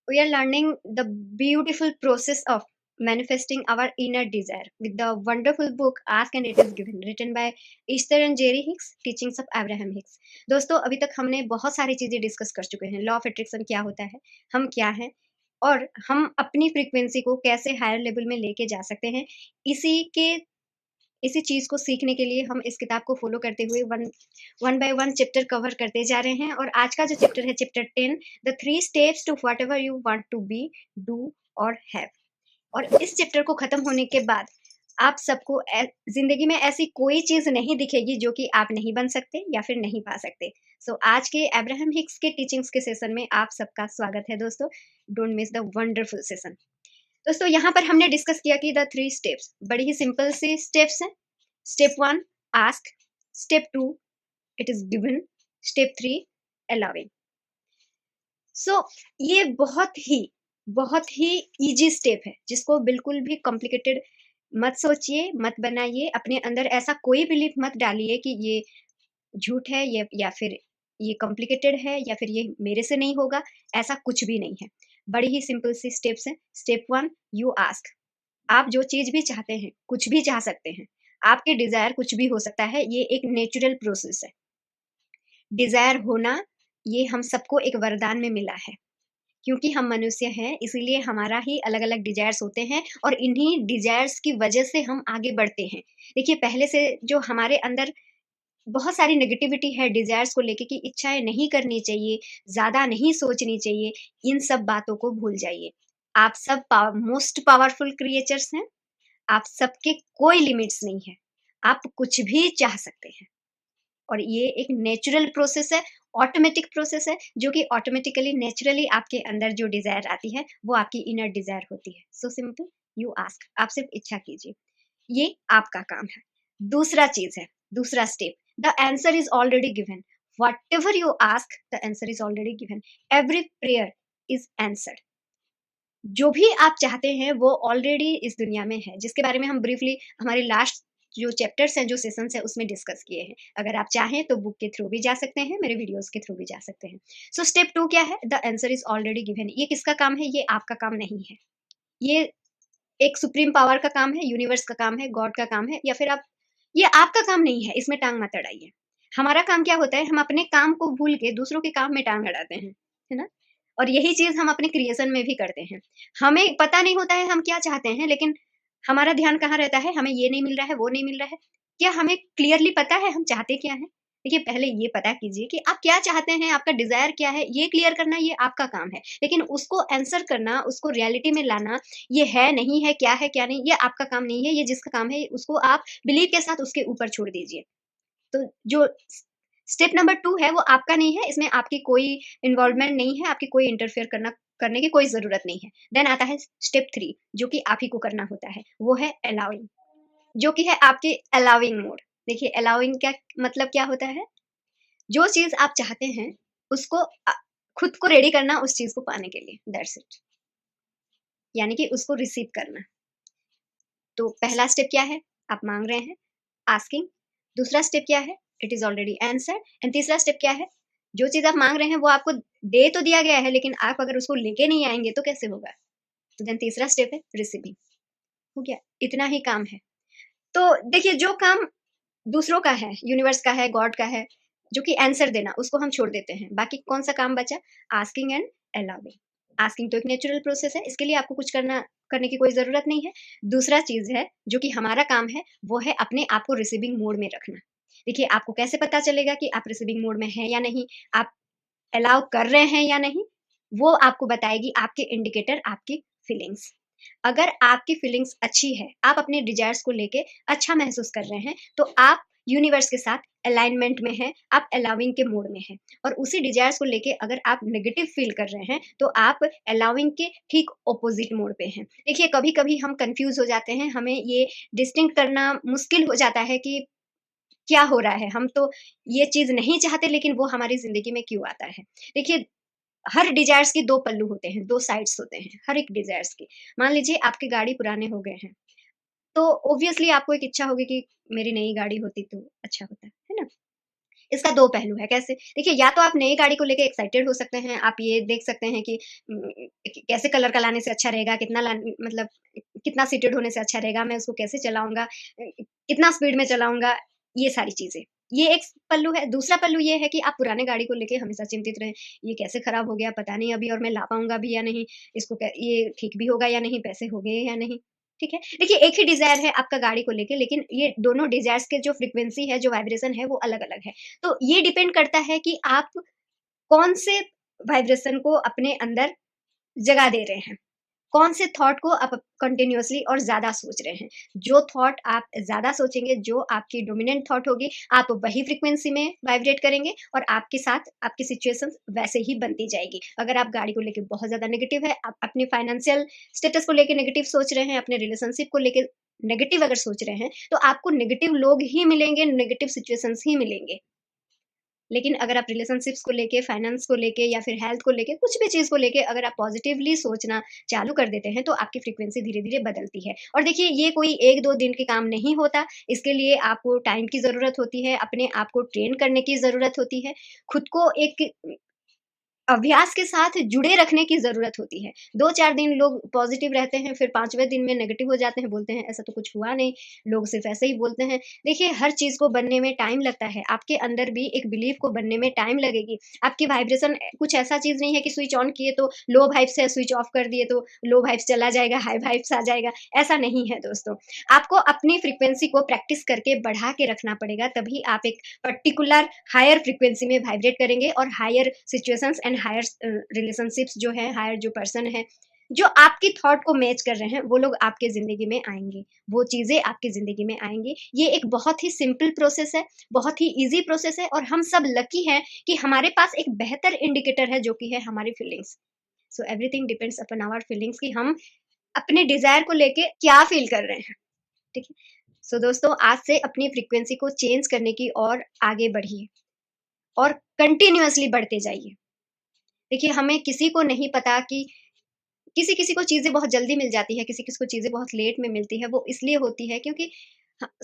we are learning the beautiful process of manifesting our inner desire with the wonderful book Ask and It Is Given, written by Esther and Jerry Hicks, Teachings of Abraham Hicks. दोस्तों, अभी तक हमने बहुत सारी चीजें discuss कर चुके हैं। लॉ ऑफ अट्रैक्शन क्या होता है, हम क्या हैं, और हम अपनी फ्रीक्वेंसी को कैसे हायर लेवल में लेके जा सकते हैं। इसी के इसी चीज को सीखने के लिए हम इस किताब को फॉलो करते हुए one by one chapter cover करते जा रहे हैं। और आज का जो चैप्टर है, chapter 10, the 3 steps to whatever you want to be, do और हैव। और इस चैप्टर को खत्म होने के बाद आप सबको जिंदगी में ऐसी कोई चीज नहीं दिखेगी जो कि आप नहीं बन सकते या फिर नहीं पा सकते। सो आज के अब्राहम हिक्स के टीचिंग्स के सेशन में आप सबका स्वागत है दोस्तों। Don't miss the wonderful session. दोस्तों, यहाँ पर हमने डिस्कस किया कि द 3 स्टेप्स बड़ी ही सिंपल सी स्टेप्स हैं। Step 1 ask, step 2 it is given, step 3 allowing. So ये बहुत ही इजी स्टेप है, जिसको बिल्कुल भी कॉम्प्लिकेटेड मत सोचिए, मत बनाइए। अपने अंदर ऐसा कोई बिलीफ मत डालिए कि ये झूठ है, ये या फिर ये कॉम्प्लिकेटेड है, या फिर ये मेरे से नहीं होगा। ऐसा कुछ भी नहीं है। बड़ी ही सिंपल सी स्टेप्स हैं। Step 1 you ask. आप जो चीज भी चाहते हैं, कुछ भी चाह सकते हैं। आपके डिजायर कुछ भी हो सकता है। ये एक नेचुरल प्रोसेस है। डिजायर होना ये हम सबको एक वरदान में मिला है, क्योंकि हम मनुष्य हैं, इसीलिए हमारा ही अलग अलग डिजायर्स होते हैं और इन्हीं डिजायर्स की वजह से हम आगे बढ़ते हैं। देखिए, पहले से जो हमारे अंदर बहुत सारी नेगेटिविटी है डिजायर्स को लेके कि इच्छाएं नहीं करनी चाहिए, ज्यादा नहीं सोचनी चाहिए, इन सब बातों को भूल जाइए। आप सब मोस्ट पावरफुल क्रिएचर्स हैं। आप सबके कोई लिमिट्स नहीं है। आप कुछ भी चाह सकते हैं। और ये एक नेचुरल प्रोसेस है, ऑटोमेटिक प्रोसेस है, जो कि ऑटोमेटिकली नेचुरली आपके अंदर जो डिजायर आती है वो आपकी इनर डिजायर होती है। So simple, you ask. आप सिर्फ इच्छा कीजिए, ये आपका काम है। दूसरा चीज है, दूसरा step, the answer is already given. What ever you ask, the answer is already given. Every prayer is answered. जो भी आप चाहते हैं वो ऑलरेडी इस दुनिया में है, जिसके बारे में हम ब्रीफली हमारे लास्ट जो चैप्टर्स हैं, जो सेशंस हैं, उसमें डिस्कस किए हैं। अगर आप चाहें तो बुक के थ्रू भी जा सकते हैं, मेरे वीडियोस के थ्रू भी जा सकते हैं। सो स्टेप 2 क्या है? The answer is already given. ये किसका काम है? ये आपका काम नहीं है। ये एक सुप्रीम पावर का काम है, यूनिवर्स का काम है, गॉड का काम है, या फिर आप, ये आपका काम नहीं है। इसमें टांग मत अड़ाइए। हमारा काम क्या होता है? हम अपने काम को भूल के दूसरों के काम में टांग अड़ाते हैं, है ना? और यही चीज हम अपने क्रिएशन में भी करते हैं। हमें पता नहीं होता है हम क्या चाहते हैं, लेकिन हमारा ध्यान कहाँ रहता है? हमें ये नहीं मिल रहा है, वो नहीं मिल रहा है। क्या हमें क्लियरली पता है हम चाहते क्या है? देखिए, पहले ये पता कीजिए कि आप क्या चाहते हैं, आपका डिजायर क्या है। ये क्लियर करना ये आपका काम है, लेकिन उसको आंसर करना, उसको रियलिटी में लाना, ये है नहीं है, क्या है क्या नहीं, ये आपका काम नहीं है। ये जिसका काम है उसको आप बिलीव के साथ उसके ऊपर छोड़ दीजिए। तो जो स्टेप नंबर 2 है वो आपका नहीं है, इसमें आपकी कोई इन्वॉल्वमेंट नहीं है, आपकी कोई इंटरफेयर करने की कोई ज़रूरत नहीं है। देन आता है स्टेप 3, जो कि आप ही को करना होता है, वो है अलाउइंग, जो कि है आपके अलाउइंग मोड। देखिए, अलाउइंग क्या मतलब क्या होता है? जो चीज़ आप चाहते हैं उसको खुद को रेडी करना उस चीज़ को पाने के लिए, दैट्स इट। यानी कि उसको रिसीव करना। तो पहला स्टेप क्या है? आप माँग रहे हैं, आस्किंग। दूसरा स्टेप क्या है? It is already answered. And तीसरा स्टेप क्या है? जो चीज़ आप माँग रहे हैं वो आपको दे तो दिया गया है, लेकिन आप अगर उसको लेके नहीं आएँगे तो कैसे होगा? तो देन तीसरा स्टेप है रिसीविंग। हो गया, इतना ही काम है। तो देखिए, जो काम दूसरों का है, यूनिवर्स का है, गॉड का है, जो कि आंसर देना, उसको हम छोड़ देते हैं। बाकी कौन-सा काम बचा? Asking and allowing. आस्किंग तो एक नेचुरल प्रोसेस है, इसके लिए आपको कुछ करने की कोई ज़रूरत नहीं है। दूसरा चीज़ है, जो कि हमारा काम है, वो है अपने आप को रिसीविंग मोड में रखना। देखिए, आपको कैसे पता चलेगा कि आप रिसीविंग मोड में हैं या नहीं? आप अलाउ कर रहे हैं या नहीं? वो आपको बताएगी आपके इंडिकेटर, आपकी फीलिंग्स। अगर आपकी फीलिंग्स अच्छी है, आप अपने डिजायर्स को लेके अच्छा महसूस कर रहे हैं, तो आप यूनिवर्स के साथ अलाइनमेंट में हैं, आप अलाउइंग के मोड में हैं। और उसी डिजायर्स को लेके अगर आप नेगेटिव फील कर रहे हैं, तो आप अलाउइंग के ठीक ऑपोजिट मोड पे हैं। देखिए, कभी-कभी हम कन्फ्यूज़ हो जाते हैं, हमें ये डिस्टिंक्ट करना मुश्किल हो जाता है कि क्या हो रहा है? हम तो ये चीज़ नहीं चाहते, लेकिन वो हमारी ज़िंदगी में क्यों आता है? देखिए, हर डिज़ायर्स के 2 पल्लू होते हैं, 2 साइड्स होते हैं, हर एक डिज़ायर्स के। मान लीजिए आपकी गाड़ी पुराने हो गए हैं, तो ऑब्वियसली आपको एक इच्छा होगी कि मेरी नई गाड़ी होती तो अच्छा होता, है ना? इसका 2 पहलू है, कैसे? देखिए, या तो आप नई गाड़ी को लेके एक्साइटेड हो सकते हैं, आप ये देख सकते हैं कि कैसे कलर का लाने से अच्छा रहेगा, कितना मतलब कितना सीटेड होने से अच्छा रहेगा, मैं उसको कैसे चलाऊँगा, कितना स्पीड में चलाऊँगा, ये सारी चीज़ें। ये एक पल्लू है। दूसरा पल्लू ये है कि आप पुराने गाड़ी को लेके हमेशा चिंतित रहें, ये कैसे खराब हो गया, पता नहीं अभी और मैं ला पाऊँगा भी या नहीं, इसको ये ठीक भी होगा या नहीं, पैसे हो गए या नहीं, ठीक है? देखिए, एक ही डिज़ायर है आपका गाड़ी को लेके, लेकिन ये दोनों डिज़ायर्स के जो फ्रीक्वेंसी है, जो वाइब्रेशन है, वो अलग-अलग है। तो ये डिपेंड करता है कि आप कौन से वाइब्रेशन को अपने अंदर जगा दे रहे हैं। कौन से थॉट को आप कंटिन्यूअसली और ज़्यादा सोच रहे हैं। जो थॉट आप ज़्यादा सोचेंगे, जो आपकी डोमिनेंट थॉट होगी, आप वही फ्रीक्वेंसी में वाइब्रेट करेंगे और आपके साथ आपकी सिचुएशंस वैसे ही बनती जाएगी। अगर आप गाड़ी को लेके बहुत ज़्यादा नेगेटिव है, आप अपने फाइनेंशियल स्टेटस को लेके नेगेटिव सोच रहे हैं, अपने रिलेशनशिप को लेके नेगेटिव अगर सोच रहे हैं, तो आपको नेगेटिव लोग ही मिलेंगे, नेगेटिव सिचुएशंस ही मिलेंगे। लेकिन अगर आप रिलेशनशिप्स को लेके, फाइनेंस को लेके या फिर हेल्थ को लेके, कुछ भी चीज़ को लेके अगर आप पॉज़िटिवली सोचना चालू कर देते हैं, तो आपकी फ्रीक्वेंसी धीरे-धीरे बदलती है। और देखिए, ये कोई 1-2 दिन के काम नहीं होता, इसके लिए आपको टाइम की ज़रूरत होती है, अपने आप को ट्रेन करने की ज़रूरत होती है, खुद को एक अभ्यास के साथ जुड़े रखने की ज़रूरत होती है। 2-4 दिन लोग पॉज़िटिव रहते हैं, फिर 5वें दिन में नेगेटिव हो जाते हैं, बोलते हैं ऐसा तो कुछ हुआ नहीं, लोग सिर्फ़ ऐसे ही बोलते हैं। देखिए, हर चीज़ को बनने में टाइम लगता है, आपके अंदर भी एक बिलीव को बनने में टाइम लगेगी। आपकी वाइब्रेशन कुछ ऐसा चीज़ नहीं है कि स्विच ऑन किए तो लो वाइब्स है, स्विच ऑफ कर दिए तो लो वाइब्स चला जाएगा, हाई वाइब्स आ जाएगा, ऐसा नहीं है दोस्तों। आपको अपनी फ्रीक्वेंसी को प्रैक्टिस करके बढ़ा के रखना पड़ेगा, तभी आप एक पर्टिकुलर हायर फ्रीक्वेंसी में वाइब्रेट करेंगे और higher situations and higher relationships जो है, हायर जो पर्सन है, जो आपकी थॉट को मैच कर रहे हैं, वो लोग आपके ज़िंदगी में आएँगे, वो चीज़ें आपकी ज़िंदगी में आएँगी। ये एक बहुत ही सिंपल प्रोसेस है, बहुत ही ईज़ी प्रोसेस है और हम सब लकी हैं कि हमारे पास एक बेहतर इंडिकेटर है, जो कि है हमारी feelings. So everything depends upon our feelings कि हम अपने डिज़ायर को लेके क्या फ़ील कर रहे हैं, ठीक है? सो दोस्तों, आज से अपनी फ्रीक्वेंसी को चेंज करने की ओर आगे बढ़िए और कंटीन्यूअसली बढ़ते जाइए। देखिए, हमें किसी को नहीं पता कि किसी-किसी को चीज़ें बहुत जल्दी मिल जाती है, किसी-किसी को चीज़ें बहुत लेट में मिलती है, वो इसलिए होती है क्योंकि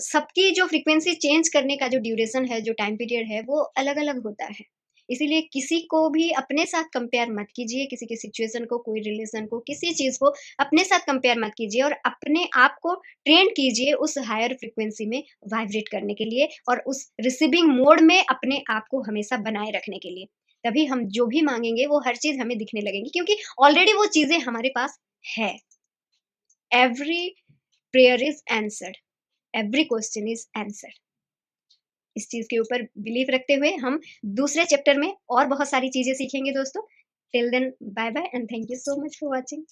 सबकी जो फ्रीक्वेंसी चेंज करने का जो ड्यूरेशन है, जो टाइम पीरियड है, वो अलग-अलग होता है। इसीलिए किसी को भी अपने साथ कंपेयर मत कीजिए, किसी की सिचुएशन को, कोई रिलेशन को, किसी चीज़ को अपने साथ कंपेयर मत कीजिए और अपने आप को ट्रेन कीजिए उस हायर फ्रीक्वेंसी में वाइब्रेट करने के लिए और उस रिसीविंग मोड में अपने आप को हमेशा बनाए रखने के लिए। तभी हम जो भी माँगेंगे, वो हर चीज़ हमें दिखने लगेंगी क्योंकि ऑलरेडी वो चीज़ें हमारे पास है। Every prayer is answered, every question is answered. इस चीज़ के ऊपर बिलीव रखते हुए हम दूसरे चैप्टर में और बहुत सारी चीज़ें सीखेंगे दोस्तों। Till then bye bye and thank you so much for watching.